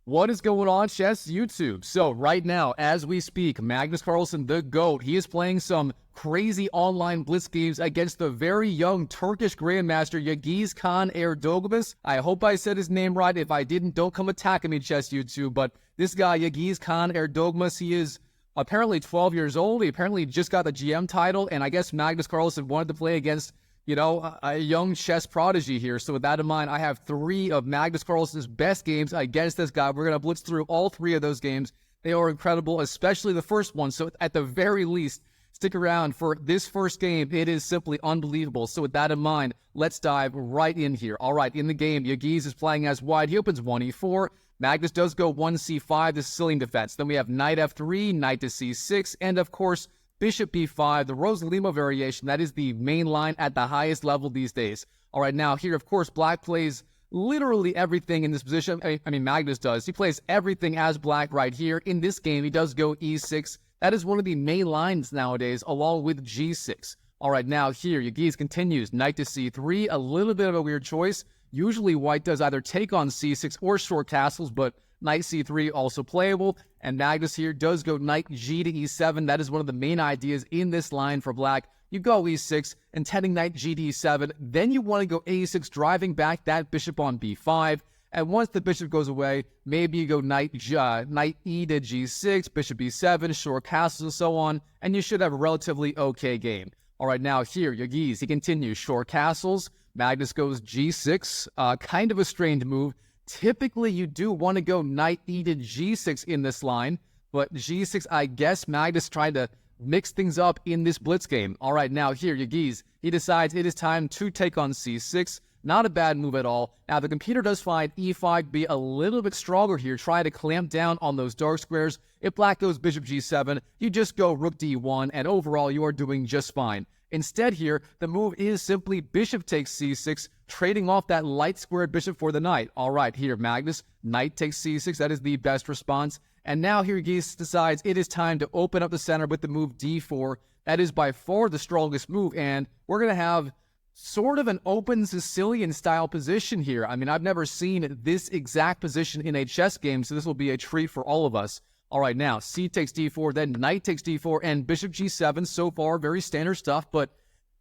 What is going on, chess YouTube? So right now, as we speak, Magnus Carlsen, the GOAT, he is playing some crazy online Blitz games against the very young Turkish Grandmaster Yagiz Kaan Erdogmus. I hope I said his name right. If I didn't, don't come attacking me, chess YouTube. But this guy, Yagiz Kaan Erdogmus, he is apparently 12 years old. He apparently just got the GM title, and I guess Magnus Carlsen wanted to play against a young chess prodigy here. So with that in mind, I have 3 of Magnus Carlsen's best games against this guy. We're going to blitz through all 3 of those games. They are incredible, especially the first one. So at the very least, stick around for this first game. It is simply unbelievable. So with that in mind, let's dive right in here. All right, in the game, Yagiz is playing as white. He opens 1e4. Magnus does go 1c5, the Sicilian defense. Then we have knight f3, knight to c6, and of course, bishop b5, the Rossolimo variation. That is the main line at the highest level these days. All right, now here, of course, black plays literally everything in this position. I mean, Magnus does. He plays everything as black right here. In this game, he does go e6. That is one of the main lines nowadays, along with g6. All right, now here, Yagiz continues. Knight to c3, a little bit of a weird choice. Usually, white does either take on c6 or short castles, but knight c3 also playable, and Magnus here does go knight g to e7. That is one of the main ideas in this line for black. You go e6, intending knight g to e7, then you want to go a6, driving back that bishop on b5, and once the bishop goes away, maybe you go knight e to g6, bishop b7, short castles, and so on, and you should have a relatively okay game. All right, now here, Yagiz, he continues, short castles, Magnus goes g6, kind of a strange move. Typically, you do want to go knight e to g6 in this line, but g6, I guess Magnus tried to mix things up in this blitz game. All right, now here, Yagiz, he decides it is time to take on c6. Not a bad move at all. Now, the computer does find e5 to be a little bit stronger here, try to clamp down on those dark squares. If black goes bishop g7, you just go rook d1, and overall, you are doing just fine. Instead here, the move is simply bishop takes c6, trading off that light squared bishop for the knight. All right, here, Magnus, knight takes c6. That is the best response. And now here, Yagiz decides it is time to open up the center with the move d4. That is by far the strongest move, and we're going to have sort of an open Sicilian-style position here. I mean, I've never seen this exact position in a chess game, so this will be a treat for all of us. All right, now, c takes d4, then knight takes d4, and bishop g7. So far, very standard stuff. But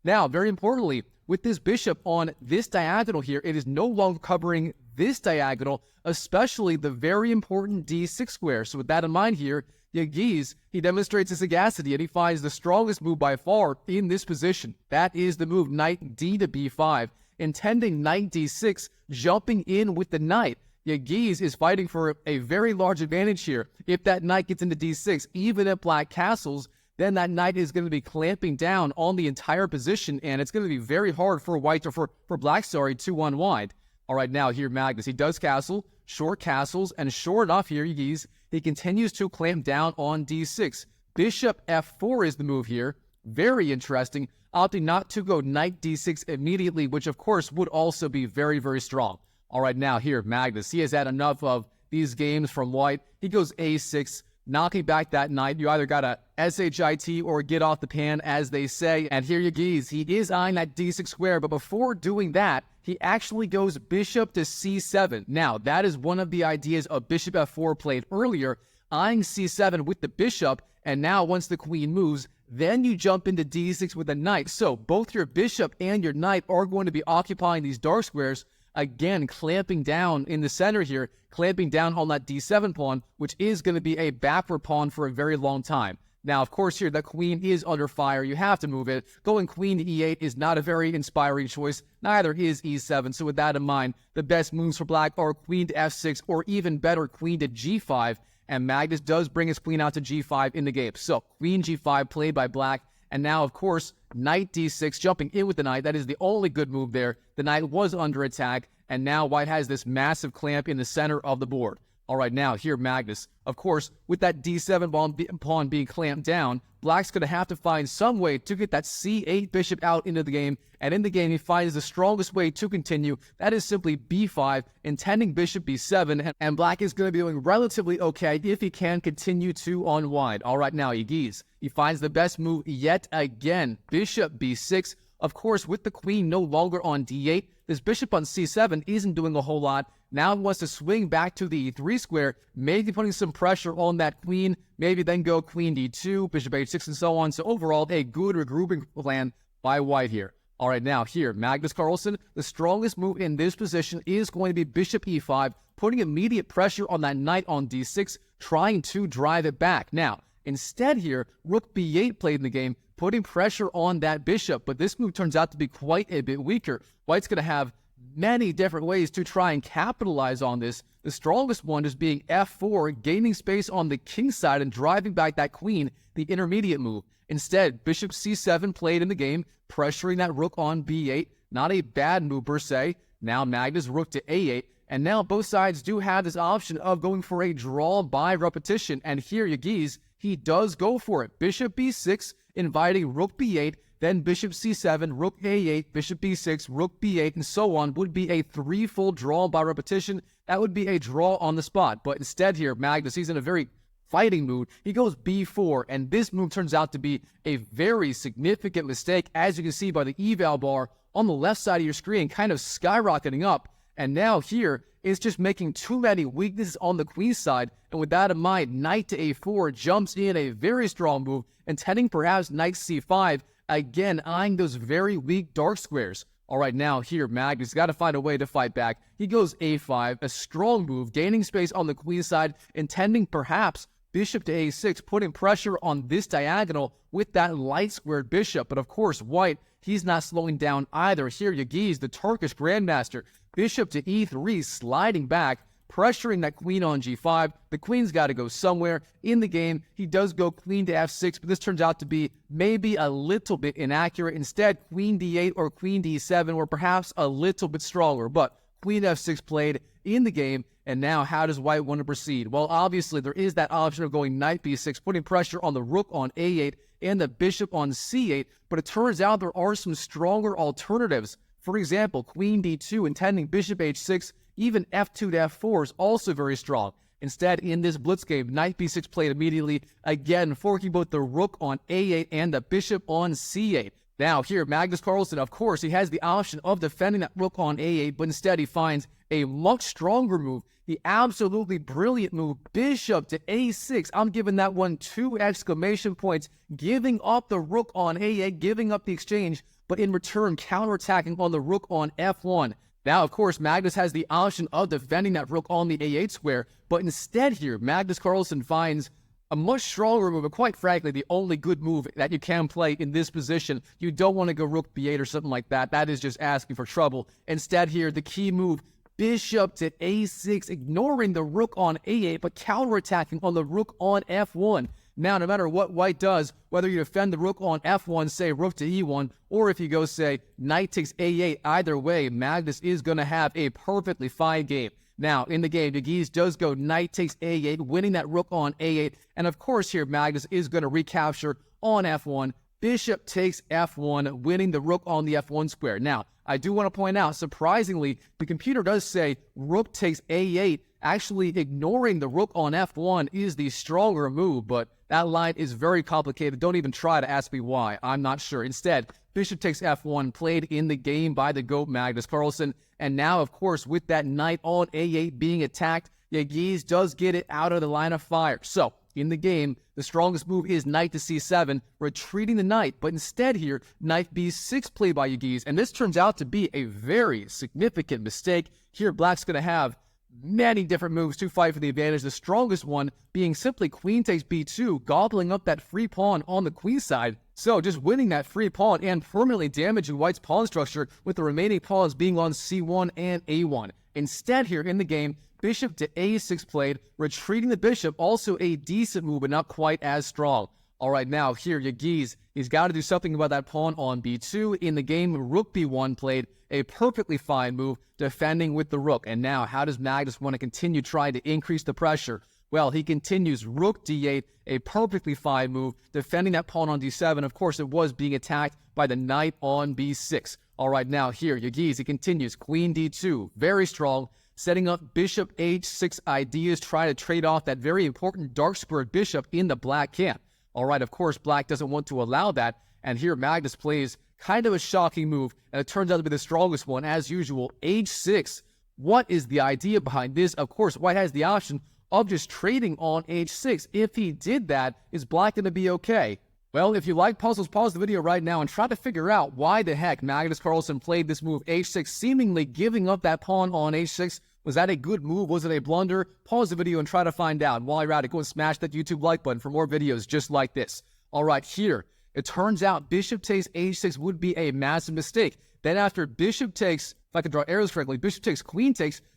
now, very importantly, with this bishop on this diagonal here, it is no longer covering this diagonal, especially the very important d6 square. So with that in mind here, Yagiz, he demonstrates his sagacity, and he finds the strongest move by far in this position. That is the move knight d to b5, intending knight d6, jumping in with the knight. Yagiz is fighting for a very large advantage here. If that knight gets into d6, even if black castles, then that knight is going to be clamping down on the entire position, and it's going to be very hard for white, or for black, sorry, to unwind. All right, now here, Magnus, he does castle, short castles, and sure enough here, Yagiz, he continues to clamp down on d6. Bishop f4 is the move here. Very interesting, opting not to go knight d6 immediately, which of course would also be very, very strong. All right, now here, Magnus, he has had enough of these games from white. He goes a6, knocking back that knight. You either got to shit or get off the pan, as they say. And here, Yagiz, he is eyeing that d6 square, but before doing that, he actually goes bishop to c7. Now, that is one of the ideas of bishop f4 played earlier, eyeing c7 with the bishop, and now once the queen moves, then you jump into d6 with a knight. So both your bishop and your knight are going to be occupying these dark squares, again, clamping down in the center here, clamping down on that d7 pawn, which is going to be a backward pawn for a very long time. Now, of course, here, the queen is under fire. You have to move it. Going queen to e8 is not a very inspiring choice. Neither is e7. So with that in mind, the best moves for black are queen to f6, or even better, queen to g5. And Magnus does bring his queen out to g5 in the game. So queen g5 played by black. And now, of course, knight d6, jumping in with the knight. That is the only good move there. The knight was under attack, and now white has this massive clamp in the center of the board. All right, now here, Magnus. Of course, with that d7 pawn being clamped down, black's going to have to find some way to get that c8 bishop out into the game, and in the game, he finds the strongest way to continue. That is simply b5, intending bishop b7, and black is going to be doing relatively okay if he can continue to unwind. All right, now, Yagiz, he finds the best move yet again, bishop b6. Of course, with the queen no longer on d8, this bishop on c7 isn't doing a whole lot. Now he wants to swing back to the e3 square, maybe putting some pressure on that queen, maybe then go queen d2, bishop h6, and so on. So overall, a good regrouping plan by white here. All right, now here, Magnus Carlsen, the strongest move in this position is going to be bishop e5, putting immediate pressure on that knight on d6, trying to drive it back. Now, instead here, rook b8 played in the game, putting pressure on that bishop, but this move turns out to be quite a bit weaker. White's going to have many different ways to try and capitalize on this. The strongest one is being f4, gaining space on the king side and driving back that queen, the intermediate move. Instead, bishop c7 played in the game, pressuring that rook on b8. Not a bad move per se. Now Magnus rook to a8. And now both sides do have this option of going for a draw by repetition. And here Yagiz, he does go for it. Bishop b6, inviting rook b8, then bishop c7, rook a8, bishop b6, rook b8, and so on would be a threefold draw by repetition. That would be a draw on the spot. But instead here, Magnus, he's in a very fighting mood. He goes b4, and this move turns out to be a very significant mistake, as you can see by the eval bar on the left side of your screen, kind of skyrocketing up. And now here, it's just making too many weaknesses on the queen side, and with that in mind, knight to a4 jumps in a very strong move, intending perhaps knight c5, again eyeing those very weak dark squares. All right, now here, Magnus got to find a way to fight back. He goes a5, a strong move, gaining space on the queen side, intending perhaps bishop to a6, putting pressure on this diagonal with that light squared bishop. But of course, white, he's not slowing down either. Here, Yagiz, the Turkish grandmaster, bishop to e3, sliding back, pressuring that queen on g5. The queen's got to go somewhere. In the game, he does go queen to f6, but this turns out to be maybe a little bit inaccurate. Instead, queen d8 or queen d7 were perhaps a little bit stronger, but queen f6 played in the game. And now, how does white want to proceed? Well, obviously, there is that option of going knight b6, putting pressure on the rook on a8 and the bishop on c8, but it turns out there are some stronger alternatives. For example, queen d2, intending bishop h6, even f2 to f4 is also very strong. Instead, in this blitz game, knight b6 played immediately, again forking both the rook on a8 and the bishop on c8. Now here, Magnus Carlsen, of course, he has the option of defending that rook on a8, but instead he finds a much stronger move, the absolutely brilliant move, bishop to a6. I'm giving that one 2 exclamation points, giving up the rook on a8, giving up the exchange, but in return, counterattacking on the rook on f1. Now, of course, Magnus has the option of defending that rook on the a8 square, but instead here, Magnus Carlsen finds a much stronger move, but quite frankly, the only good move that you can play in this position. You don't want to go rook b8 or something like that. That is just asking for trouble. Instead here, the key move, bishop to a6, ignoring the rook on a8, but counterattacking on the rook on f1. Now, no matter what white does, whether you defend the rook on f1, say rook to e1, or if you go, say, knight takes a8, either way, Magnus is going to have a perfectly fine game. Now, in the game, Yagiz does go knight takes a8, winning that rook on a8, and of course here, Magnus is going to recapture on f1, bishop takes f1, winning the rook on the f1 square. Now, I do want to point out, surprisingly, the computer does say rook takes a8, actually ignoring the rook on f1 is the stronger move, but that line is very complicated. Don't even try to ask me why. I'm not sure. Instead, bishop takes f1, played in the game by the GOAT Magnus Carlsen, and now, of course, with that knight on a8 being attacked, Yagiz does get it out of the line of fire. So, in the game, the strongest move is knight to c7, retreating the knight, but instead here, knight b6 played by Yagiz, and this turns out to be a very significant mistake. Here, black's going to have many different moves to fight for the advantage, the strongest one being simply queen takes b2, gobbling up that free pawn on the queen side. So just winning that free pawn and permanently damaging white's pawn structure, with the remaining pawns being on c1 and a1. Instead here in the game, bishop to a6 played, retreating the bishop, also a decent move, but not quite as strong. All right, now here, Yagiz, he's got to do something about that pawn on b2. In the game, rook b1 played, a perfectly fine move, defending with the rook. And now, how does Magnus want to continue trying to increase the pressure? Well, he continues rook d8, a perfectly fine move, defending that pawn on d7. Of course, it was being attacked by the knight on b6. All right, now here, Yagiz, he continues queen d2, very strong, setting up bishop h6 ideas, trying to trade off that very important dark squared bishop in the black camp. All right, of course, black doesn't want to allow that, and here Magnus plays kind of a shocking move, and it turns out to be the strongest one, as usual, h6, What is the idea behind this? Of course, white has the option of just trading on h6. If he did that, is black going to be okay? Well, if you like puzzles, pause the video right now and try to figure out why the heck Magnus Carlsen played this move h6, seemingly giving up that pawn on h6. Was that a good move? Was it a blunder? Pause the video and try to find out. While you're at it, go and smash that YouTube like button for more videos just like this. All right, here, it turns out bishop takes h6 would be a massive mistake. Then after bishop takes, if I can draw arrows correctly, bishop takes,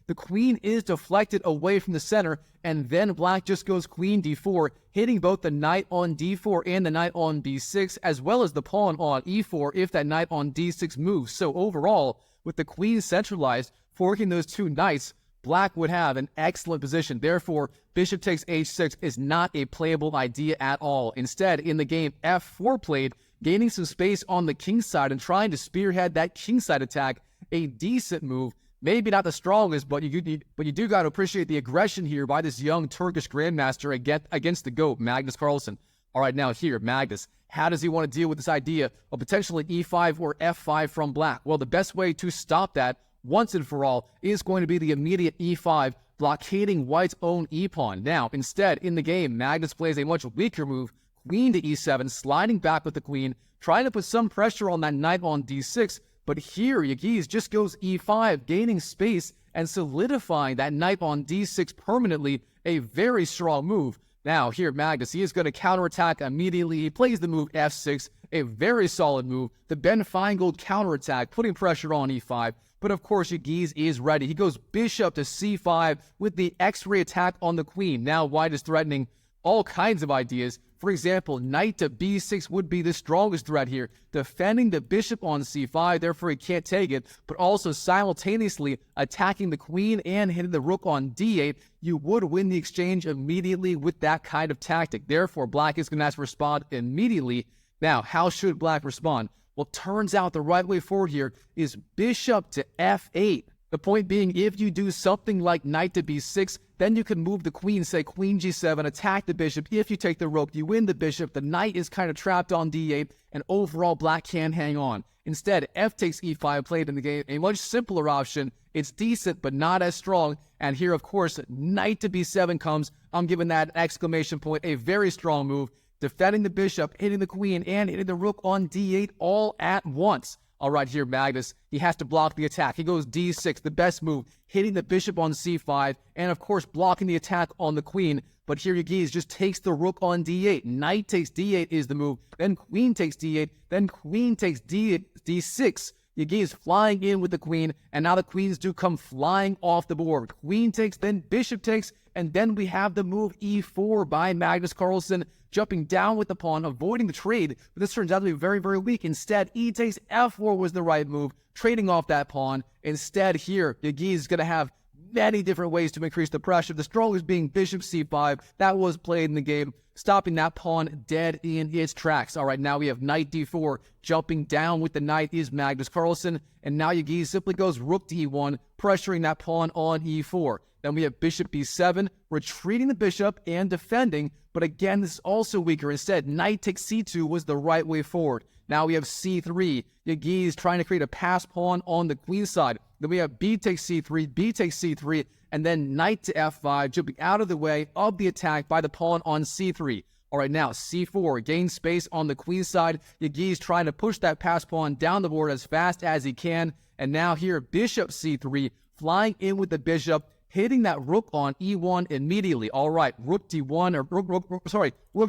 the queen is deflected away from the center, and then black just goes queen d4, hitting both the knight on d4 and the knight on b6, as well as the pawn on e4 if that knight on d6 moves. So overall, with the queen centralized, forking those two knights, black would have an excellent position. Therefore, bishop takes h6 is not a playable idea at all. Instead, in the game, f4 played, gaining some space on the king side and trying to spearhead that king side attack. A decent move, maybe not the strongest, but you do got to appreciate the aggression here by this young Turkish grandmaster against the GOAT, Magnus Carlsen. All right, now here, Magnus, how does he want to deal with this idea of potentially e5 or f5 from black? Well, the best way to stop that once and for all is going to be the immediate e5, blockading white's own e-pawn. Now, instead, in the game, Magnus plays a much weaker move, queen to e7, sliding back with the queen, trying to put some pressure on that knight on d6, but here, Yagiz just goes e5, gaining space and solidifying that knight on d6 permanently, a very strong move. Now, here, Magnus, he is going to counterattack immediately. He plays the move f6, a very solid move. The Ben Feingold counterattack, putting pressure on e5. But of course, Yagiz is ready. He goes bishop to c5 with the x-ray attack on the queen. Now, white is threatening all kinds of ideas. For example, knight to b6 would be the strongest threat here, defending the bishop on c5, therefore he can't take it, but also simultaneously attacking the queen and hitting the rook on d8. You would win the exchange immediately with that kind of tactic. Therefore, black is going to have to respond immediately. Now, how should black respond? Well, turns out the right way forward here is bishop to f8. The point being, if you do something like knight to b6, then you can move the queen, say queen g7, attack the bishop. If you take the rook, you win the bishop. The knight is kind of trapped on d8, and overall black can hang on. Instead, f takes e5 played in the game, a much simpler option. It's decent, but not as strong. And here, of course, knight to b7 comes. I'm giving that exclamation point, a very strong move, defending the bishop, hitting the queen, and hitting the rook on d8 all at once. All right, here, Magnus, he has to block the attack. He goes d6, the best move, hitting the bishop on c5, and of course, blocking the attack on the queen. But here, Yagiz just takes the rook on d8. Knight takes d8 is the move, then queen takes d8, then queen takes d6. Yagiz flying in with the queen, and now the queens do come flying off the board. Queen takes, then bishop takes, and then we have the move e4 by Magnus Carlsen, jumping down with the pawn, avoiding the trade, but this turns out to be very, very weak. Instead, e takes f4 was the right move, trading off that pawn. Instead, here, Yagiz is going to have many different ways to increase the pressure, the strongest being bishop c5. That was played in the game, stopping that pawn dead in its tracks. All right, now we have knight d4. Jumping down with the knight is Magnus Carlsen, and now Yagiz simply goes rook to e1, pressuring that pawn on e4. Then we have bishop b7, retreating the bishop and defending, but again, this is also weaker. Instead, knight takes c2 was the right way forward. Now we have c3. Yagiz trying to create a pass pawn on the queen side. Then we have b takes c3, b takes c3, and then knight to f5, jumping out of the way of the attack by the pawn on c3. All right, now c4, gain space on the queen side. Yagiz trying to push that pass pawn down the board as fast as he can. And now here, bishop c3, flying in with the bishop, hitting that rook on e1 immediately. All right, rook d1, or rook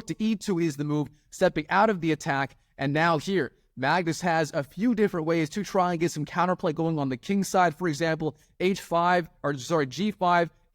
to e2 is the move, stepping out of the attack. And now here, Magnus has a few different ways to try and get some counterplay going on the king side. For example, g5,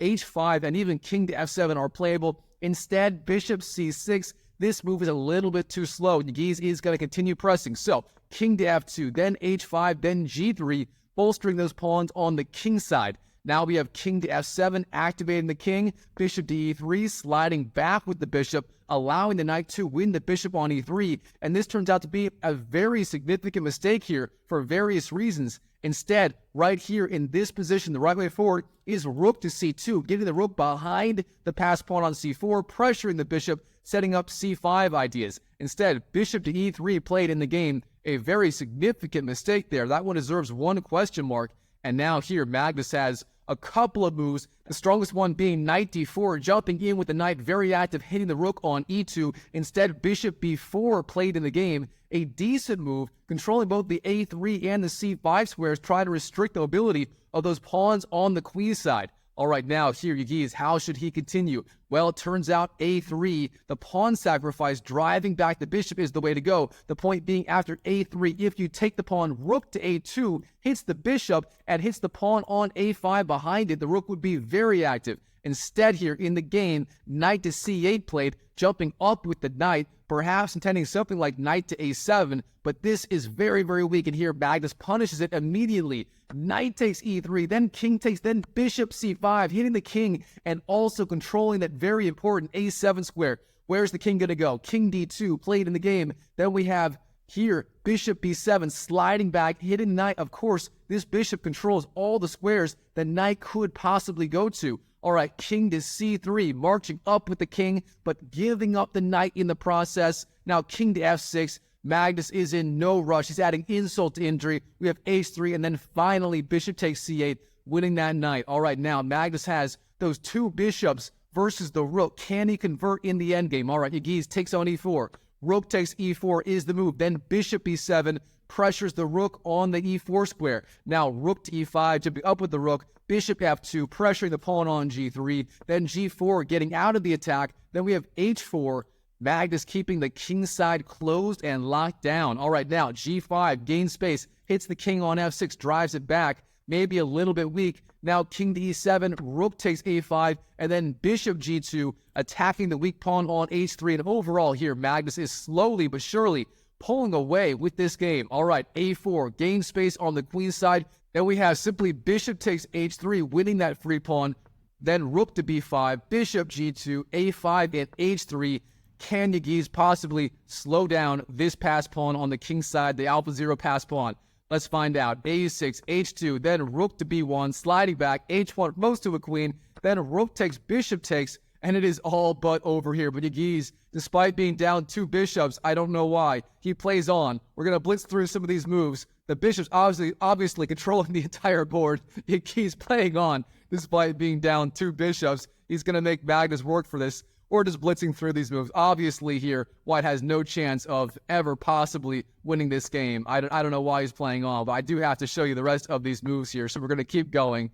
h5, and even king to f7 are playable. Instead, bishop c6. This move is a little bit too slow. Yagiz is going to continue pressing. So, king to f2, then h5, then g3, bolstering those pawns on the king side. Now we have king to f7, activating the king, bishop to e3, sliding back with the bishop, allowing the knight to win the bishop on e3, and this turns out to be a very significant mistake here for various reasons. Instead, right here in this position, the right way forward is rook to c2, getting the rook behind the pass pawn on c4, pressuring the bishop, setting up c5 ideas. Instead, bishop to e3 played in the game, a very significant mistake there. That one deserves one question mark. And now here, Magnus has a couple of moves, the strongest one being knight d4, jumping in with the knight, very active, hitting the rook on e2. Instead, bishop b4 played in the game, a decent move, controlling both the a3 and the c5 squares, trying to restrict the mobility of those pawns on the queen side. All right, now here, Yagiz, how should he continue? Well, it turns out a3, the pawn sacrifice, driving back the bishop is the way to go. The point being, after a3, if you take the pawn, rook to a2, hits the bishop and hits the pawn on a5 behind it, the rook would be very active. Instead here in the game, knight to c8 played, jumping up with the knight, perhaps intending something like knight to a7, but this is very, very weak, and here Magnus punishes it immediately. Knight takes e3, then king takes, then bishop c5, hitting the king and also controlling that very important a7 square. Where's the king going to go? King d2 played in the game. Then we have here bishop b7 sliding back, hitting knight. Of course, this bishop controls all the squares the knight could possibly go to. All right, king to c3, marching up with the king, but giving up the knight in the process. Now king to f6. Magnus is in no rush. He's adding insult to injury. We have h3, and then finally bishop takes c8, winning that knight. All right, now Magnus has those two bishops versus the rook. Can he convert in the endgame? All right, Yagiz takes on e4. Rook takes e4 is the move. Then bishop b7 pressures the rook on the e4 square. Now rook to e5, jumping up with the rook. Bishop f2, pressuring the pawn on g3. Then g4, getting out of the attack. Then we have h4. Magnus keeping the king side closed and locked down. All right, now g5, gains space, hits the king on f6, drives it back, maybe a little bit weak. Now king to e7, rook takes a5, and then bishop g2, attacking the weak pawn on h3. And overall here, Magnus is slowly but surely pulling away with this game. All right, a4, gains space on the queen side. Then we have simply bishop takes h3, winning that free pawn. Then rook to b5, bishop g2, a5, and h3. Can Yagiz possibly slow down this pass pawn on the king side, the alpha 0 pass pawn? Let's find out. a6, h2, then rook to b1, sliding back, h1, most to a queen, then rook takes, bishop takes, and it is all but over here. But Yagiz, despite being down two bishops, I don't know why, he plays on. We're going to blitz through some of these moves. The bishop's obviously controlling the entire board. Yagiz playing on, despite being down two bishops. He's going to make Magnus work for this. Or just blitzing through these moves. Obviously here, White has no chance of ever possibly winning this game. I don't know why he's playing on, but I do have to show you the rest of these moves here. So we're going to keep going.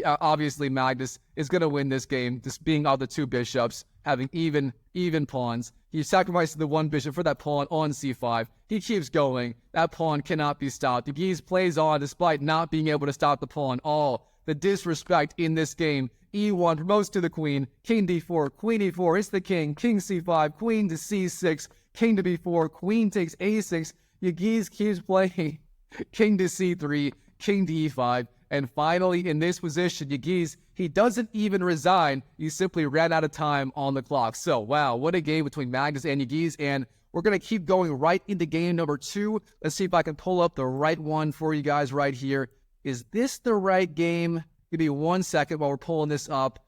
Obviously, Magnus is going to win this game, just being out the two bishops, having even pawns. He sacrifices the one bishop for that pawn on c5. He keeps going. That pawn cannot be stopped. Yagiz plays on despite not being able to stop the pawn. All the disrespect in this game. e1 promotes to the queen, king d4, queen e4, it's the king c5, queen to c6, king to b4, queen takes a6, Yagiz keeps playing, king to c3, king to e5, and finally in this position, Yagiz, he doesn't even resign, he simply ran out of time on the clock. So, wow, what a game between Magnus and Yagiz, and we're going to keep going right into game number 2. Let's see if I can pull up the right one for you guys right here. Is this the right game? Give me 1 second while we're pulling this up.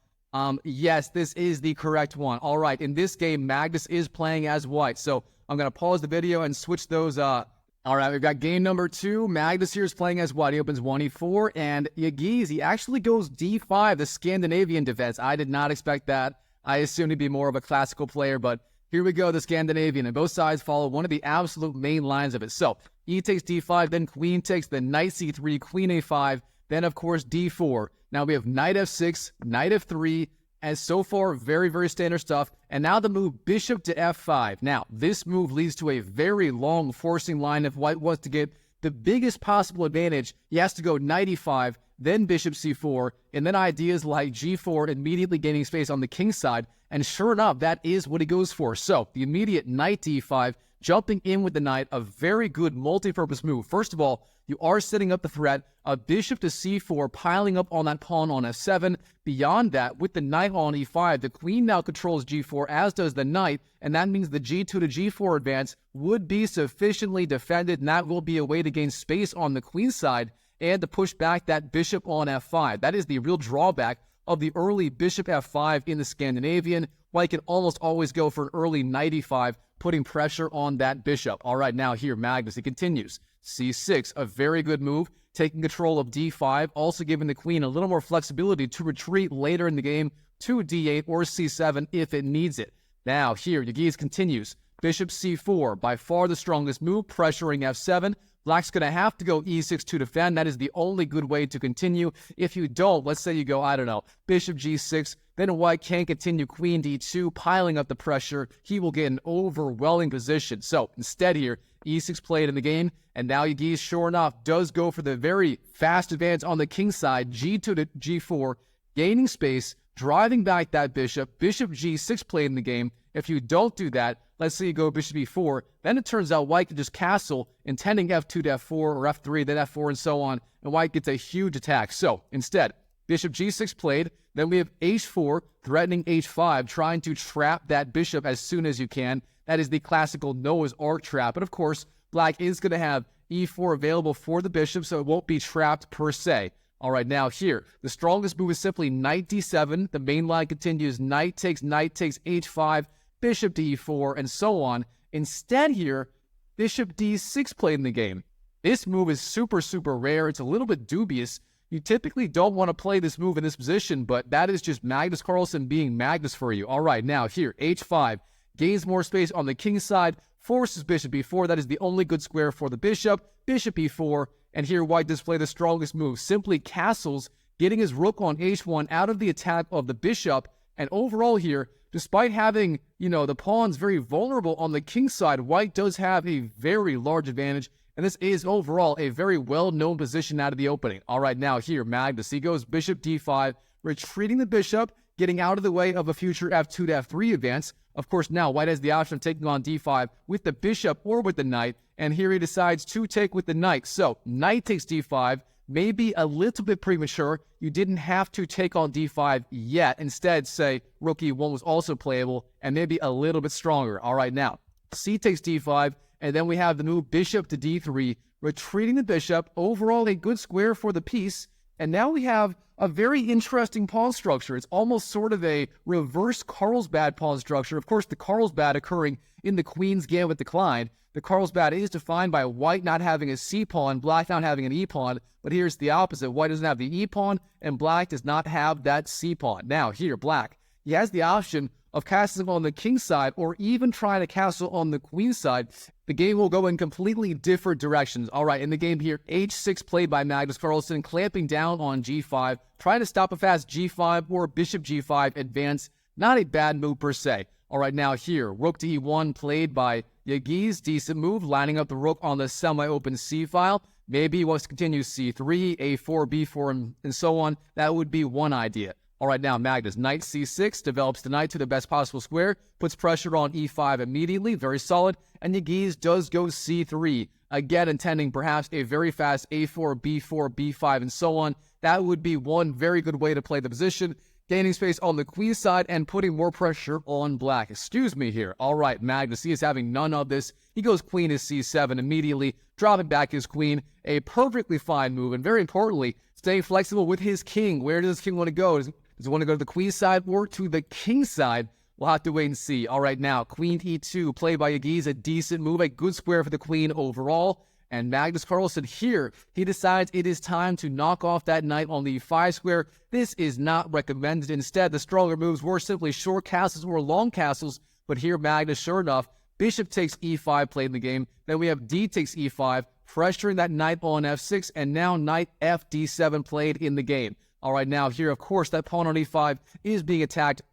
Yes, this is the correct one. All right, in this game, Magnus is playing as White. So I'm going to pause the video and switch those up. All right, we've got game number 2. Magnus here is playing as White. He opens 1e4, and Yagiz, he actually goes d5, the Scandinavian defense. I did not expect that. I assumed he'd be more of a classical player, but here we go, the Scandinavian, and both sides follow one of the absolute main lines of it. So e takes d5, then queen takes, then knight c3, queen a5, then, of course, d4. Now we have knight f6, knight f3, and so far, very, very standard stuff. And now the move bishop to f5. Now, this move leads to a very long forcing line. If White wants to get the biggest possible advantage, he has to go knight e5, then bishop c4, and then ideas like g4 immediately gaining space on the king side. And sure enough, that is what he goes for. So, the immediate knight d5, jumping in with the knight, a very good multi-purpose move. First of all, you are setting up the threat of bishop to c4, piling up on that pawn on f7. Beyond that, with the knight on e5, the queen now controls g4, as does the knight, and that means the g2 to g4 advance would be sufficiently defended, and that will be a way to gain space on the queen side and to push back that bishop on f5. That is the real drawback of the early bishop f5 in the Scandinavian. White can almost always go for an early knight e5, putting pressure on that bishop. All right, now here, Magnus, he continues. c6, a very good move. taking control of d5, also giving the queen a little more flexibility to retreat later in the game to d8 or c7 if it needs it. Now here, Yagiz continues. Bishop c4, by far the strongest move, pressuring f7. Black's going to have to go e6 to defend. That is the only good way to continue. If you don't, let's say you go, I don't know, bishop g6, then white can't continue queen d2, piling up the pressure. He will get an overwhelming position. So instead here, e6 played in the game, and now Yagiz, sure enough, does go for the very fast advance on the king side, g2 to g4, gaining space, driving back that bishop. Bishop g6 played in the game. If you don't do that, let's say you go bishop e4, then it turns out white can just castle, intending f2 to f4 or f3, then f4 and so on, and white gets a huge attack. So instead, bishop g6 played, then we have h4, threatening h5, trying to trap that bishop as soon as you can. That is the classical Noah's Ark trap. But of course, black is going to have e4 available for the bishop, so it won't be trapped per se. All right, now here, the strongest move is simply knight d7. The main line continues knight takes h5, bishop to e4, and so on. Instead here, bishop d6 played in the game. This move is super, super rare. It's a little bit dubious. You typically don't want to play this move in this position, but that is just Magnus Carlsen being Magnus for you. All right, now here, h5, gains more space on the king side, forces bishop e4. That is the only good square for the bishop. Bishop e4, and here white does play the strongest move. Simply castles, getting his rook on h1 out of the attack of the bishop, and overall here, despite having, the pawns very vulnerable on the king side, white does have a very large advantage, and this is overall a very well-known position out of the opening. All right, now here, Magnus, he goes bishop d5, retreating the bishop, getting out of the way of a future f2 to f3 advance. Of course, now white has the option of taking on d5 with the bishop or with the knight, and here he decides to take with the knight. So, knight takes d5, maybe a little bit premature. You didn't have to take on d5 yet. Instead, say, rook e1 was also playable, and maybe a little bit stronger. All right, now, c takes d5, and then we have the move bishop to d3, retreating the bishop, overall a good square for the piece, and now we have a very interesting pawn structure. It's almost sort of a reverse Carlsbad pawn structure. Of course, the Carlsbad occurring in the Queen's Gambit decline. The Carlsbad is defined by white not having a c-pawn, black not having an e-pawn, but here's the opposite. White doesn't have the e-pawn, and black does not have that c-pawn. Now, here, black, he has the option of castling on the king side or even trying to castle on the queen side. The game will go in completely different directions. All right, in the game here, h6 played by Magnus Carlsen, clamping down on g5, trying to stop a fast g5 or bishop g5 advance. Not a bad move per se. All right, now here, rook to e1 played by Yagiz. Decent move, lining up the rook on the semi-open c-file. Maybe he wants to continue c3, a4, b4, and so on. That would be one idea. All right, now Magnus, knight c6, develops the knight to the best possible square, puts pressure on e5 immediately, very solid, and Yagiz does go c3, again intending perhaps a very fast a4, b4, b5, and so on. That would be one very good way to play the position, gaining space on the queen side and putting more pressure on black. Excuse me here. All right, Magnus, he is having none of this. He goes queen to c7 immediately, dropping back his queen, a perfectly fine move, and very importantly, staying flexible with his king. Where does his king want to go? Does he want to go to the queen side or to the king side? We'll have to wait and see. All right, now, queen e2, played by Yagiz, a decent move, a good square for the queen overall. And Magnus Carlsen here, he decides it is time to knock off that knight on the e5 square. This is not recommended. Instead, the stronger moves were simply short castles or long castles. But here, Magnus, sure enough, bishop takes e5 played in the game. Then we have d takes e5, pressuring that knight on f6, and now knight f d7 played in the game. All right, now here, of course, that pawn on e5 is being attacked.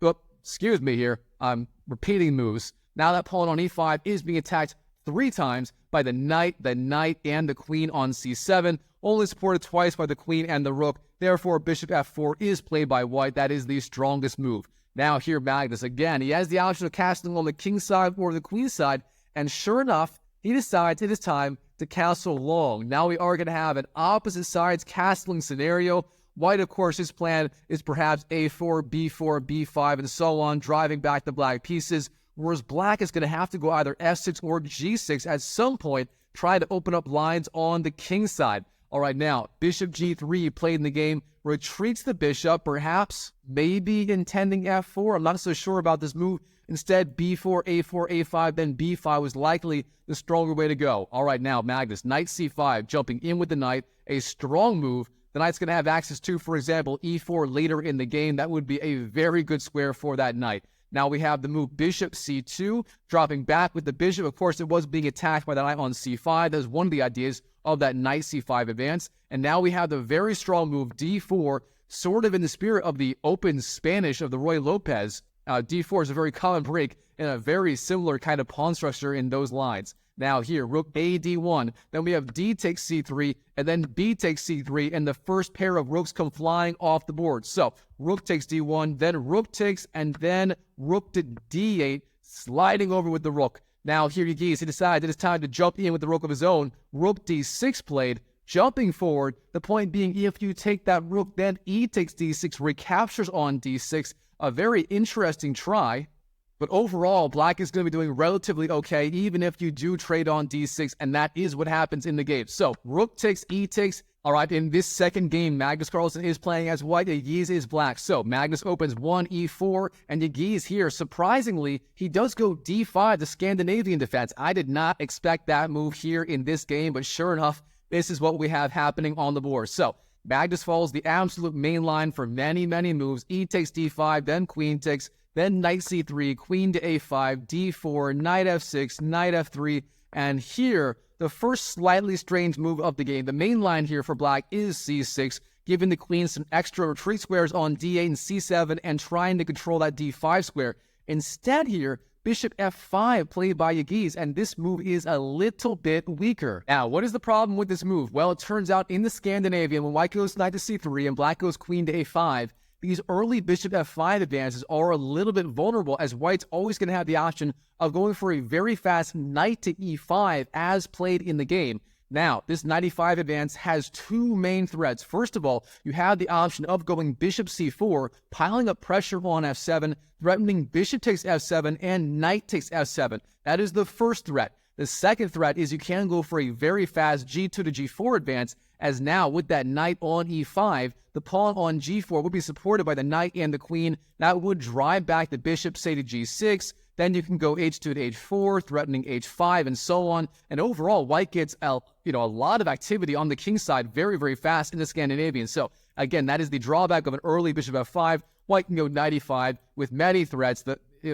Excuse me here. I'm repeating moves. Now that pawn on e5 is being attacked 3 times by the knight, and the queen on c7, only supported twice by the queen and the rook. Therefore, bishop f4 is played by white. That is the strongest move. Now here, Magnus, again, he has the option of castling on the king side or the queen side, and sure enough, he decides it is time to castle long. Now we are going to have an opposite sides castling scenario. White, of course, his plan is perhaps a4, b4, b5, and so on, driving back the black pieces, whereas black is going to have to go either f6 or g6 at some point, try to open up lines on the king side. All right, now, bishop g3 played in the game, retreats the bishop, perhaps, maybe intending f4. I'm not so sure about this move. Instead, b4, a4, a5, then b5 was likely the stronger way to go. All right, now, Magnus, knight c5, jumping in with the knight, a strong move. The knight's going to have access to, for example, e4 later in the game. That would be a very good square for that knight. Now we have the move bishop c2, dropping back with the bishop. Of course, it was being attacked by the knight on c5. That was one of the ideas of that knight c5 advance. And now we have the very strong move d4, sort of in the spirit of the open Spanish of the Roy Lopez. D4 is a very common break and a very similar kind of pawn structure in those lines. Now here, rook a d1, then we have d takes c3, and then b takes c3, and the first pair of rooks come flying off the board. So rook takes d1, then rook takes, and then rook to d8, sliding over with the rook. Now here Yagiz, he decides it is time to jump in with the rook of his own. Rook d6 played, jumping forward. The point being, if you take that rook, then e takes d6, recaptures on d6. A very interesting try. But overall, black is going to be doing relatively okay, even if you do trade on d6, and that is what happens in the game. So, rook takes, e takes. All right, in this second game, Magnus Carlsen is playing as white, Yagiz is black. So, Magnus opens 1, e4, and Yagiz here, surprisingly, he does go d5, the Scandinavian defense. I did not expect that move here in this game, but sure enough, this is what we have happening on the board. So, Magnus follows the absolute main line for many, many moves. E takes d5, then queen takes, then knight c3, queen to a5, d4, knight f6, knight f3, and here, the first slightly strange move of the game. The main line here for black is c6, giving the queen some extra retreat squares on d8 and c7 and trying to control that d5 square. Instead here, bishop f5 played by Yagiz, and this move is a little bit weaker. Now, what is the problem with this move? Well, it turns out in the Scandinavian, when white goes knight to c3 and black goes queen to a5, these early bishop f5 advances are a little bit vulnerable, as white's always going to have the option of going for a very fast knight to e5 as played in the game. Now, this knight e5 advance has two main threats. First of all, you have the option of going bishop c4, piling up pressure on f7, threatening bishop takes f7 and knight takes f7. That is the first threat. The second threat is you can go for a very fast g2 to g4 advance, as now with that knight on e5, the pawn on g4 would be supported by the knight and the queen. That would drive back the bishop, say, to g6. Then you can go h2 to h4, threatening h5, and so on. And overall, white gets a lot of activity on the king side very, very fast in the Scandinavian. So again, that is the drawback of an early bishop f5. White can go knight e5 with many threats.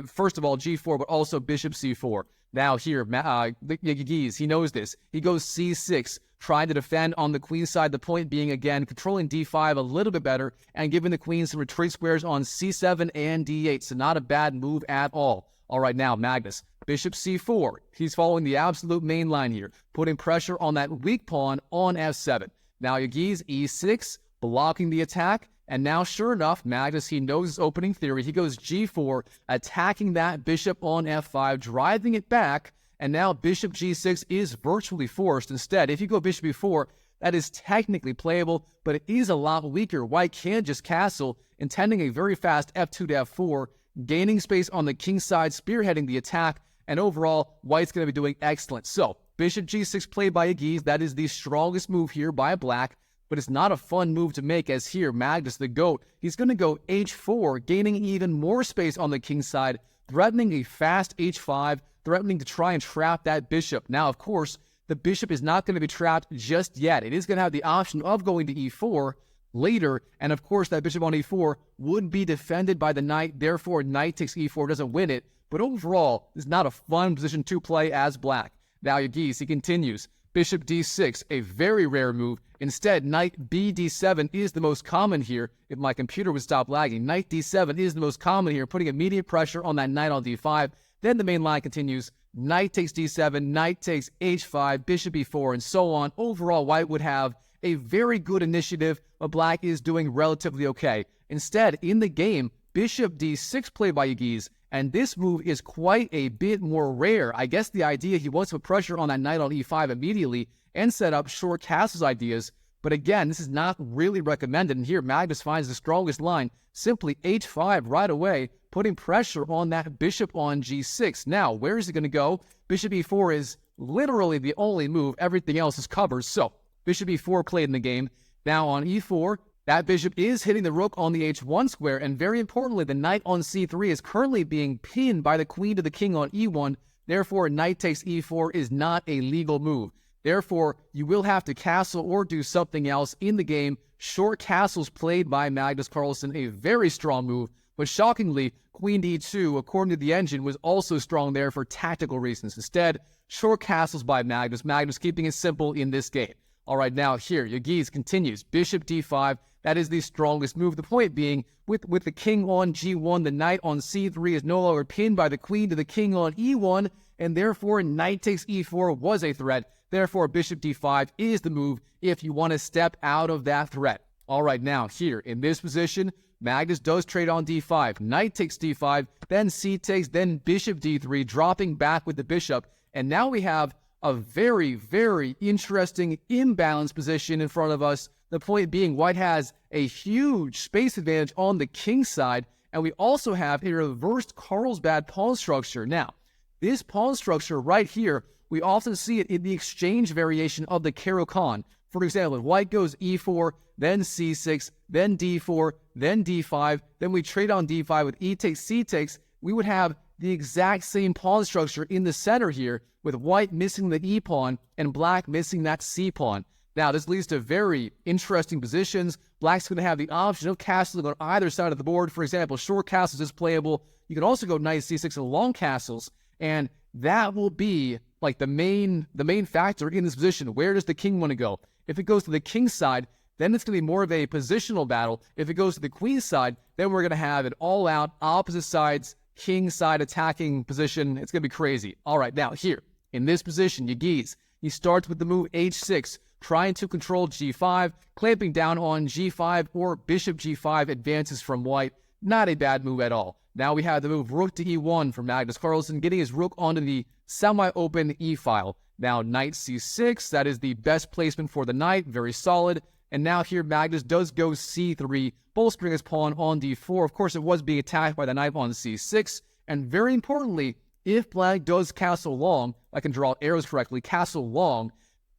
First of all, g4, but also bishop c4. Now here, Yagiz, he knows this. He goes c6, trying to defend on the queen side. The point being, again, controlling d5 a little bit better and giving the queen some retreat squares on c7 and d8. So not a bad move at all. All right, now, Magnus, bishop c4. He's following the absolute main line here, putting pressure on that weak pawn on f7. Now, Yagiz, e6, blocking the attack. And now, sure enough, Magnus, he knows his opening theory. He goes g4, attacking that bishop on f5, driving it back. And now bishop g6 is virtually forced. Instead, if you go bishop e4, that is technically playable, but it is a lot weaker. White can just castle, intending a very fast f2 to f4, gaining space on the king side, spearheading the attack. And overall, white's going to be doing excellent. So, bishop g6 played by Yagiz. That is the strongest move here by black. But it's not a fun move to make, as here, Magnus, the GOAT, he's going to go h4, gaining even more space on the king side, threatening a fast h5, threatening to try and trap that bishop. Now, of course, the bishop is not going to be trapped just yet. It is going to have the option of going to e4 later, and of course, that bishop on e4 would be defended by the knight. Therefore, knight takes e4 doesn't win it. But overall, it's not a fun position to play as black. Now, Yagiz, he continues. Bishop d6, a very rare move. Instead, knight b d7 is the most common here. If my computer would stop lagging, knight d7 is the most common here, putting immediate pressure on that knight on d5. Then the main line continues. Knight takes d7, knight takes h5, bishop e4, and so on. Overall, white would have a very good initiative, but black is doing relatively okay. Instead, in the game, bishop d6 played by Yagiz, and this move is quite a bit more rare. I guess the idea, he wants to put pressure on that knight on e5 immediately and set up short castles ideas. But again, this is not really recommended. And here, Magnus finds the strongest line, simply h5 right away, putting pressure on that bishop on g6. Now, where is it going to go? Bishop e4 is literally the only move. Everything else is covered. So, Bishop e4 played in the game. Now on e4, that bishop is hitting the rook on the h1 square, and very importantly, the knight on c3 is currently being pinned by the queen to the king on e1. Therefore, knight takes e4 is not a legal move. Therefore, you will have to castle or do something else in the game. Short castles played by Magnus Carlsen, a very strong move, but shockingly, queen to e2, according to the engine, was also strong there for tactical reasons. Instead, short castles by Magnus. Magnus keeping it simple in this game. All right, now here, Yagiz continues. Bishop d5, that is the strongest move. The point being, with the king on g1, the knight on c3 is no longer pinned by the queen to the king on e1, and therefore knight takes e4 was a threat. Therefore, bishop d5 is the move if you want to step out of that threat. All right, now here, in this position, Magnus does trade on d5. Knight takes d5, then c takes, then bishop d3, dropping back with the bishop. And now we have a very, very interesting imbalanced position in front of us. The point being, white has a huge space advantage on the king side, and we also have a reversed Carlsbad pawn structure. Now, this pawn structure right here, we often see it in the exchange variation of the Caro-Kann. For example, if white goes e4, then c6, then d4, then d5, then we trade on d5 with e takes, c takes, we would have the exact same pawn structure in the center here, with white missing the e pawn and black missing that c pawn. Now, this leads to very interesting positions. Black's going to have the option of castling on either side of the board. For example, short castles is playable. You can also go knight c6 and long castles, and that will be like the main factor in this position. Where does the king want to go? If it goes to the king side, then it's going to be more of a positional battle. If it goes to the queen side, then we're going to have an all-out opposite sides, king side attacking position. It's going to be crazy. All right, now here, in this position, Yagiz, he starts with the move h6, trying to control g5, clamping down on g5, or bishop g5 advances from white. Not a bad move at all. Now we have the move rook to e1 from Magnus Carlsen, getting his rook onto the semi-open e-file. Now knight c6, that is the best placement for the knight, very solid. And now here Magnus does go c3, bolstering his pawn on d4. Of course, it was being attacked by the knight on c6. And very importantly, if black does castle long, I can draw arrows correctly, castle long,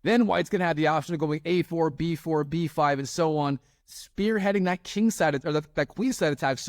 then white's going to have the option of going a4, b4, b5, and so on, spearheading that king side, or that queen side attack,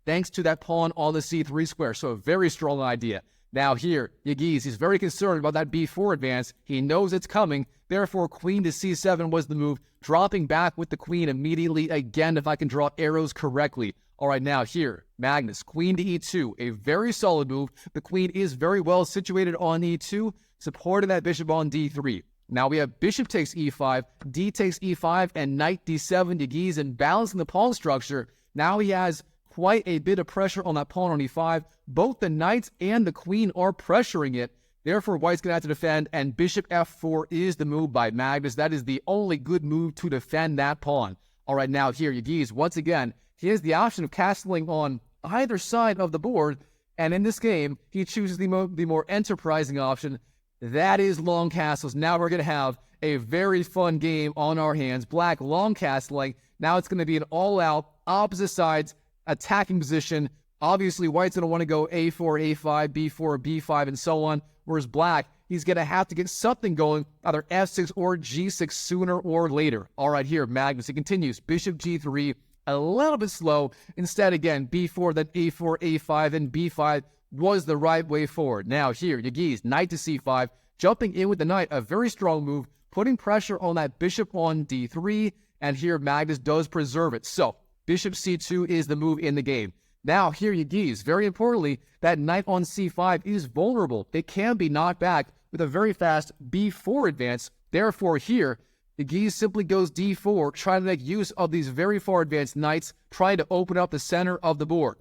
thanks to that pawn on the c3 square. So a very strong idea. Now here, Yagiz, he's very concerned about that b4 advance. He knows it's coming. Therefore, queen to c7 was the move, dropping back with the queen immediately, again, if I can draw arrows correctly. All right, now here, Magnus, queen to e2, a very solid move. The queen is very well situated on e2, supporting that bishop on d3. Now we have bishop takes e5, d takes e5, and knight d7. Yagiz, and balancing the pawn structure. Now he has quite a bit of pressure on that pawn on e5. Both the knights and the queen are pressuring it. Therefore, white's going to have to defend, and bishop f4 is the move by Magnus. That is the only good move to defend that pawn. All right, now here, Yagiz, once again, he has the option of castling on either side of the board, and in this game, he chooses the more enterprising option. That is long castles. Now we're going to have a very fun game on our hands. Black long castling. Now it's going to be an all-out, opposite sides, attacking position. Obviously, white's going to want to go a4, a5, b4, b5, and so on. Whereas black, he's going to have to get something going, either f6 or g6 sooner or later. All right, here, Magnus, he continues. Bishop g3, a little bit slow. Instead, again, b4, then a4, a5, and b5 was the right way forward. Now here, Yagiz, knight to c5, jumping in with the knight, a very strong move, putting pressure on that bishop on d3, and here Magnus does preserve it. So, bishop c2 is the move in the game. Now here, Yagiz, very importantly, that knight on c5 is vulnerable. It can be knocked back with a very fast b4 advance. Therefore here, Yagiz simply goes d4, trying to make use of these very far advanced knights, trying to open up the center of the board.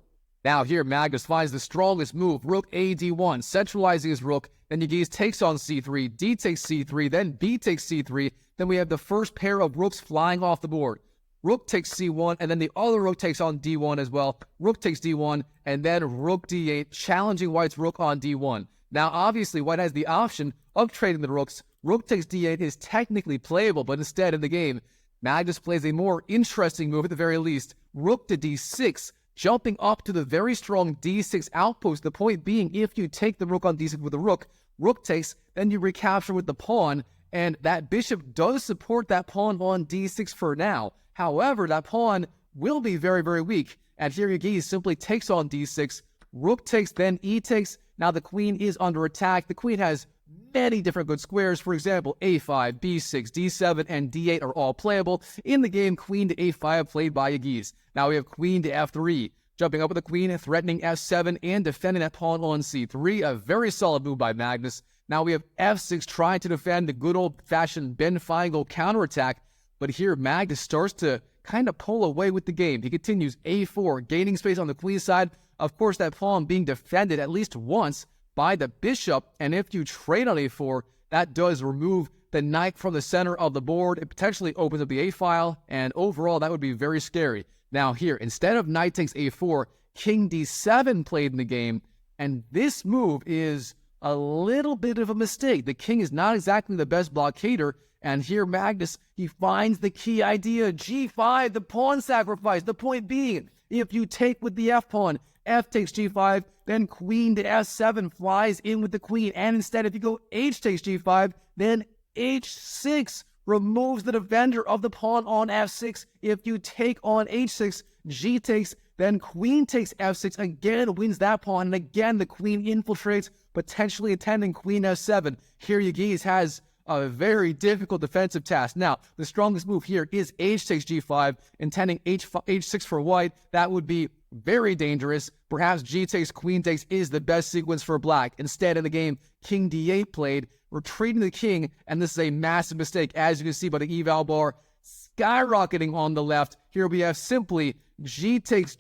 Now here, Magnus finds the strongest move, rook a d1, centralizing his rook. Then Yagiz takes on c3, d takes c3, then b takes c3. Then we have the first pair of rooks flying off the board. Rook takes c1, and then the other rook takes on d1 as well. Rook takes d1, and then rook d8, challenging white's rook on d1. Now, obviously, white has the option of trading the rooks. Rook takes d8 is technically playable, but instead in the game, Magnus plays a more interesting move at the very least. Rook to d6, jumping up to the very strong d6 outpost. The point being, if you take the rook on d6 with the rook, rook takes, then you recapture with the pawn, and that bishop does support that pawn on d6 for now. However, that pawn will be very, very weak, and here Yagiz simply takes on d6, rook takes, then e takes. Now the queen is under attack. The queen has many different good squares. For example, a5, b6, d7, and d8 are all playable. In the game, queen to a5 played by Yagiz. Now we have queen to f3. Jumping up with the queen, threatening f7, and defending that pawn on c3. A very solid move by Magnus. Now we have f6 trying to defend the good old-fashioned Ben Feingold counterattack. But here Magnus starts to kind of pull away with the game. He continues a4, gaining space on the queen side. Of course, that pawn being defended at least once by the bishop. And if you trade on a4, that does remove the knight from the center of the board. It potentially opens up the a-file. And overall, that would be very scary. Now here, instead of knight takes a4, king d7 played in the game, and this move is a little bit of a mistake. The king is not exactly the best blockader, and here Magnus, he finds the key idea, g5, the pawn sacrifice. The point being, if you take with the f-pawn, f takes g5, then queen to f7 flies in with the queen, and instead if you go h takes g5, then h6 removes the defender of the pawn on f6. If you take on h6, g takes, then queen takes f6, again wins that pawn, and again the queen infiltrates, potentially attending queen f7. Here Yagiz has a very difficult defensive task. Now, the strongest move here is h takes g5, intending h6 for white. That would be very dangerous. Perhaps g takes, queen takes is the best sequence for black. Instead, in the game, king d8 played, retreating the king, and this is a massive mistake, as you can see by the eval bar skyrocketing on the left. Here we have simply g takes,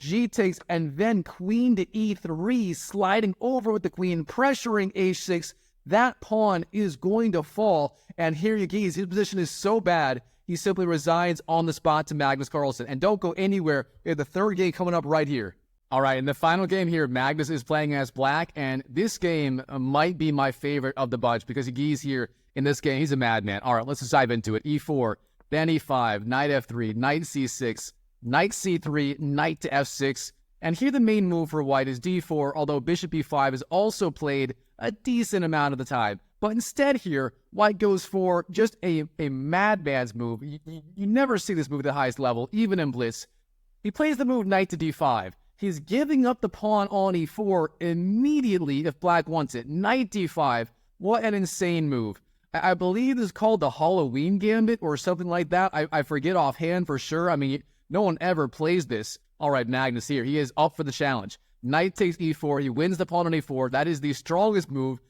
and then queen to e3, sliding over with the queen, pressuring h6. That pawn is going to fall, and here Yagiz, his position is so bad, he simply resigns on the spot to Magnus Carlsen. And don't go anywhere. We have the third game coming up right here. All right, in the final game here, Magnus is playing as black, and this game might be my favorite of the bunch because Yagiz here in this game, he's a madman. All right, let's just dive into it. e4, then e5, knight f3, knight c6, knight c3, knight to f6. And here the main move for white is d4, although bishop e5 is also played a decent amount of the time. But instead here, white goes for just a madman's move. You never see this move at the highest level, even in Blitz. He plays the move knight to d5. He's giving up the pawn on e4 immediately if black wants it. Knight d5. What an insane move. I believe this is called the Halloween Gambit or something like that. I forget offhand for sure. I mean, no one ever plays this. All right, Magnus here. He is up for the challenge. Knight takes e4. He wins the pawn on e4. That is the strongest move.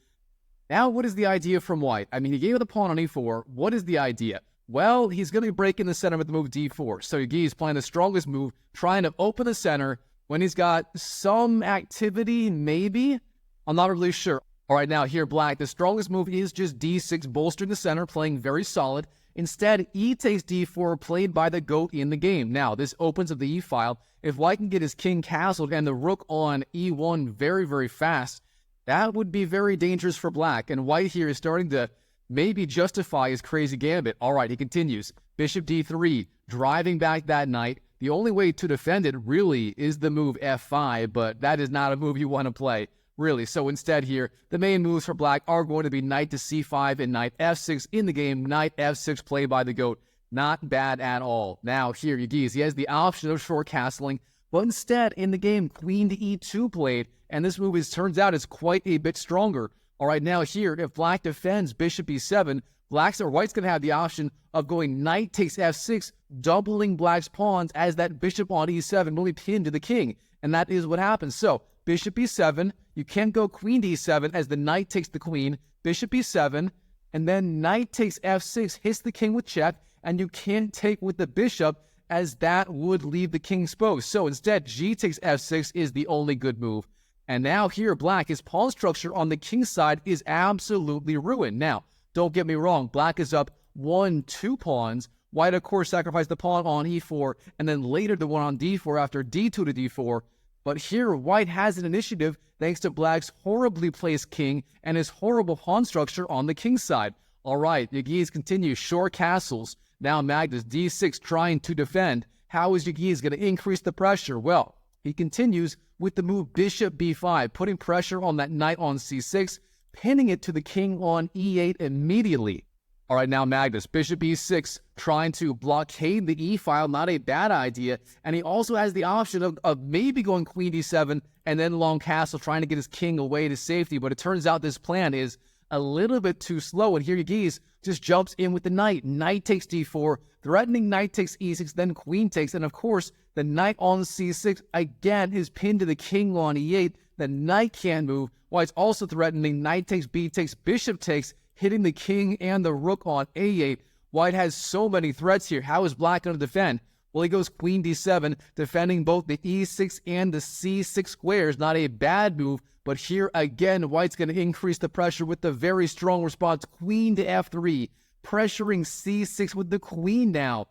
Now, what is the idea from white? I mean, he gave it the pawn on e4. What is the idea? Well, he's going to break in the center with the move d4. So Yagiz playing the strongest move, trying to open the center when he's got some activity, maybe? I'm not really sure. All right, now here, black, the strongest move is just d6, bolstering the center, playing very solid. Instead, e takes d4, played by the goat in the game. Now, this opens up the e-file. If white can get his king castled and the rook on e1 very, very fast, that would be very dangerous for black. And white here is starting to maybe justify his crazy gambit. All right, he continues. Bishop d3, driving back that knight. The only way to defend it, really, is the move f5, but that is not a move you want to play, really. So instead here, the main moves for black are going to be knight to c5 and knight f6 in the game. Knight f6 played by the goat. Not bad at all. Now here, Yagiz, he has the option of short castling, but instead, in the game, queen to e2 played, and this move turns out is quite a bit stronger. All right, now here, if black defends bishop e7, white's going to have the option of going knight takes f6, doubling black's pawns as that bishop on e7 will be pinned to the king. And that is what happens. So, bishop e7, you can't go queen to e7 as the knight takes the queen, bishop e7, and then knight takes f6, hits the king with check, and you can't take with the bishop as that would leave the king exposed. So instead, g takes f6 is the only good move. And now here, black, his pawn structure on the king's side is absolutely ruined. Now, don't get me wrong, black is up 1-2 pawns. White, of course, sacrificed the pawn on e4, and then later the one on d4 after d2 to d4. But here, white has an initiative thanks to black's horribly placed king and his horrible pawn structure on the king's side. All right, Yagiz continues, short castles. Now Magnus, d6, trying to defend. How is Yagiz going to increase the pressure? Well, he continues with the move bishop b5, putting pressure on that knight on c6, pinning it to the king on e8 immediately. All right, now Magnus, bishop e6, trying to blockade the e-file, not a bad idea. And he also has the option of maybe going queen d7 and then long castle, trying to get his king away to safety. But it turns out this plan is a little bit too slow. And here Yagiz just jumps in with the knight. Knight takes d4, threatening knight takes e6, then queen takes. And of course, the knight on c6, again, is pinned to the king on e8. The knight can't move, while it's also threatening knight takes, b takes, bishop takes, hitting the king and the rook on a8. White has so many threats here. How is black going to defend? Well, he goes queen d7, defending both the e6 and the c6 squares. Not a bad move, but here again, white's going to increase the pressure with the very strong response. Queen to f3, pressuring c6 with the queen now.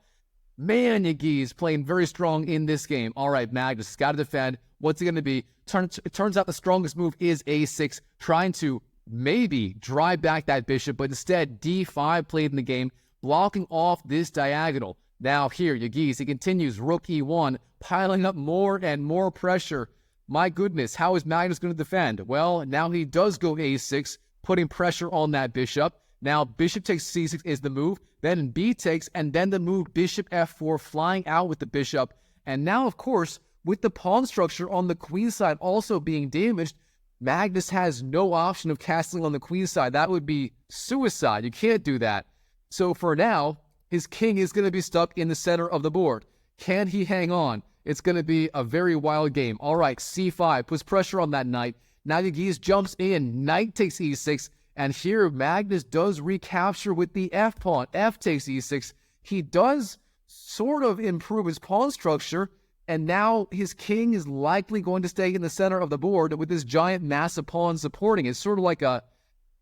Man, Yagiz playing very strong in this game. All right, Magnus has got to defend. What's it going to be? It turns out the strongest move is a6, trying to maybe drive back that bishop, but instead d5 played in the game, blocking off this diagonal. Now here, Yagiz, he continues rook e1, piling up more and more pressure. My goodness, how is Magnus going to defend? Well, now he does go a6, putting pressure on that bishop. Now bishop takes c6 is the move, then b takes, and then the move bishop f4, flying out with the bishop. And now, of course, with the pawn structure on the queen side also being damaged, Magnus has no option of castling on the queen side. That would be suicide. You can't do that. So for now, his king is going to be stuck in the center of the board. Can he hang on? It's going to be a very wild game. All right, c5 puts pressure on that knight. Now Yagiz jumps in. Knight takes e6. And here Magnus does recapture with the f pawn. F takes e6. He does sort of improve his pawn structure. And now his king is likely going to stay in the center of the board with this giant mass of pawns supporting it. It's sort of like a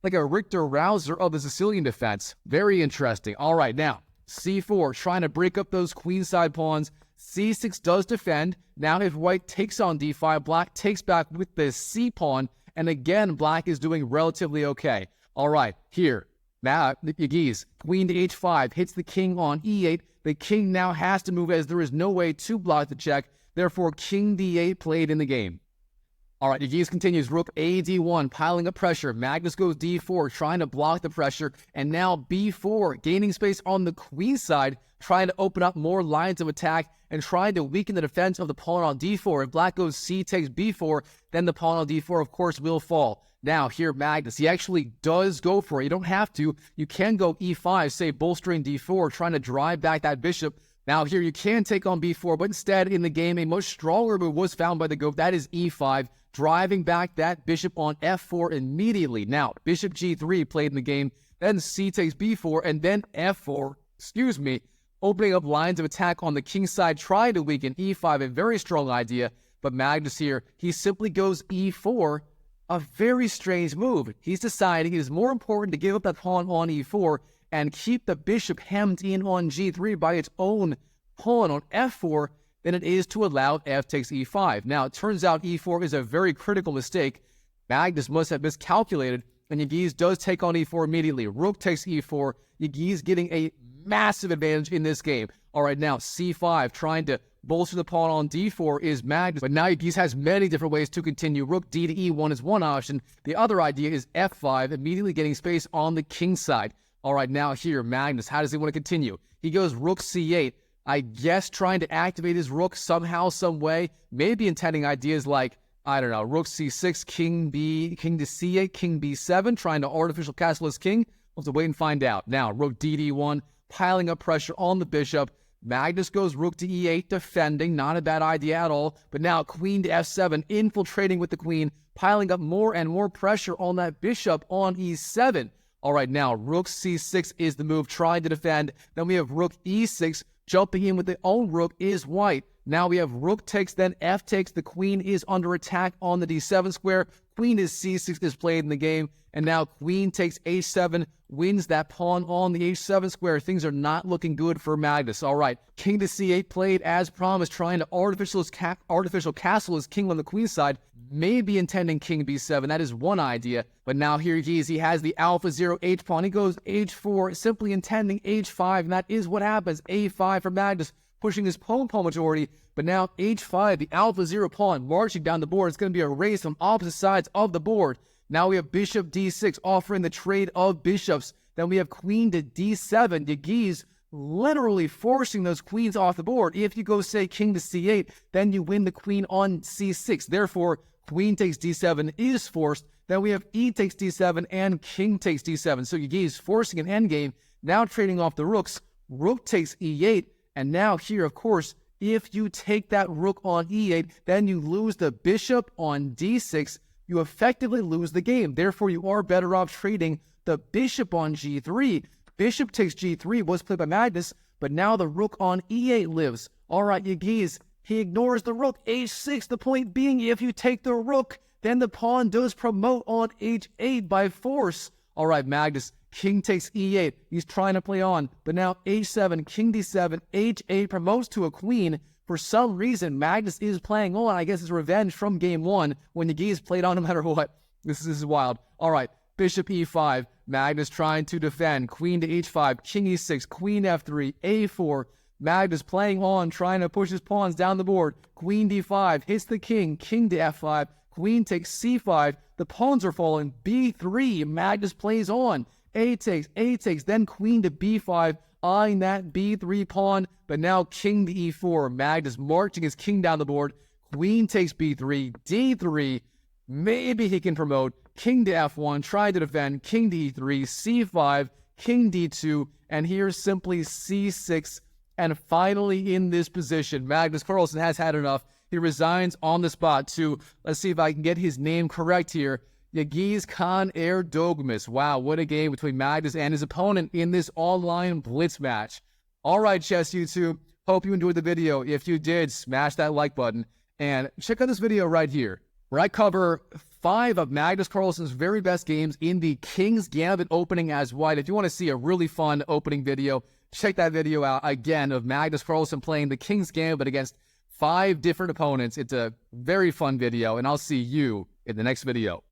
Richter Rouser of the Sicilian defense. Very interesting. All right, now c4, trying to break up those queenside pawns. c6 does defend. Now if white takes on d5, black takes back with the c pawn. And again, black is doing relatively okay. All right, here, now Yagiz, queen to h5, hits the king on e8. The king now has to move as there is no way to block the check. Therefore, king d8 played in the game. All right, Yagiz continues. Rook a d1, piling up pressure. Magnus goes d4, trying to block the pressure. And now b4, gaining space on the queen side, trying to open up more lines of attack and trying to weaken the defense of the pawn on d4. If black goes c takes b4, then the pawn on d4, of course, will fall. Now, here, Magnus, he actually does go for it. You don't have to. You can go e5, say, bolstering d4, trying to drive back that bishop. Now, here, you can take on b4, but instead, in the game, a much stronger move was found by the goat. That is e5, driving back that bishop on f4 immediately. Now, bishop g3 played in the game, then c takes b4, and then f4, opening up lines of attack on the king side, trying to weaken e5, a very strong idea. But Magnus here, he simply goes e4, a very strange move. He's deciding it is more important to give up that pawn on e4 and keep the bishop hemmed in on g3 by its own pawn on f4 than it is to allow f takes e5. Now, it turns out e4 is a very critical mistake. Magnus must have miscalculated, and Yagiz does take on e4 immediately. Rook takes e4. Yagiz getting a massive advantage in this game. All right, now c5, trying to bolster the pawn on d4 is Magnus, but now Yagiz has many different ways to continue. Rook d to e1 is one option. The other idea is f5, immediately getting space on the king side. All right, now here, Magnus, how does he want to continue? He goes rook c8, I guess trying to activate his rook somehow, some way, maybe intending ideas like, I don't know, rook c6, king to c8, king b7, trying to artificial castle his king. We'll have to wait and find out. Now, rook d to e1, piling up pressure on the bishop. Magnus goes rook to e8, defending, not a bad idea at all. But now queen to f7, infiltrating with the queen, piling up more and more pressure on that bishop on e7. All right, now rook c6 is the move, trying to defend. Then we have rook e6, jumping in with the own rook is white. Now we have rook takes, then f takes. The queen is under attack on the d7 square. Queen is c6 is played in the game. And now queen takes h7, wins that pawn on the h7 square. Things are not looking good for Magnus. All right, king to c8 played as promised, trying to artificial castle his king on the queen side. Maybe intending king b7. That is one idea. But now here he has the alpha 0 h pawn. He goes h4, simply intending h5. And that is what happens. a5 for Magnus, pushing his pawn majority. But now h5, the alpha 0 pawn, marching down the board. It's going to be a race on opposite sides of the board. Now we have bishop d6, offering the trade of bishops. Then we have queen to d7. Yagiz literally forcing those queens off the board. If you go, say, king to c8, then you win the queen on c6. Therefore, queen takes d7 is forced. Then we have e takes d7 and king takes d7. So Yagiz forcing an endgame, now trading off the rooks. Rook takes e8, and now here, of course, if you take that rook on e8, then you lose the bishop on d6. You effectively lose the game. Therefore, you are better off trading the bishop on g3. Bishop takes g3 was played by Magnus, but now the rook on e8 lives. All right, Yagiz, he ignores the rook, h6. The point being, if you take the rook, then the pawn does promote on h8 by force. All right, Magnus, king takes e8. He's trying to play on, but now h7, king d7, h8 promotes to a queen. For some reason, Magnus is playing on. I guess it's revenge from game one when Yagiz played on no matter what. This is wild. All right, bishop e5. Magnus trying to defend. Queen to h5, king e6, queen f3, a4. Magnus playing on, trying to push his pawns down the board. Queen d5, hits the king, king to f5. Queen takes c5. The pawns are falling. b3, Magnus plays on. A takes, then queen to b5, eyeing that b3 pawn, but now king to e4. Magnus marching his king down the board. Queen takes b3, d3. Maybe he can promote. King to f1, try to defend. King to e3, c5, king d2, and here's simply c6. And finally in this position, Magnus Carlsen has had enough. He resigns on the spot to, let's see if I can get his name correct here, Yagiz Kaan Erdogmus. Wow, what a game between Magnus and his opponent in this online Blitz match. All right, Chess YouTube, hope you enjoyed the video. If you did, smash that like button. And check out this video right here, where I cover 5 of Magnus Carlsen's very best games in the King's Gambit opening as white. If you want to see a really fun opening video, check that video out again of Magnus Carlsen playing the King's Gambit against 5 different opponents. It's a very fun video, and I'll see you in the next video.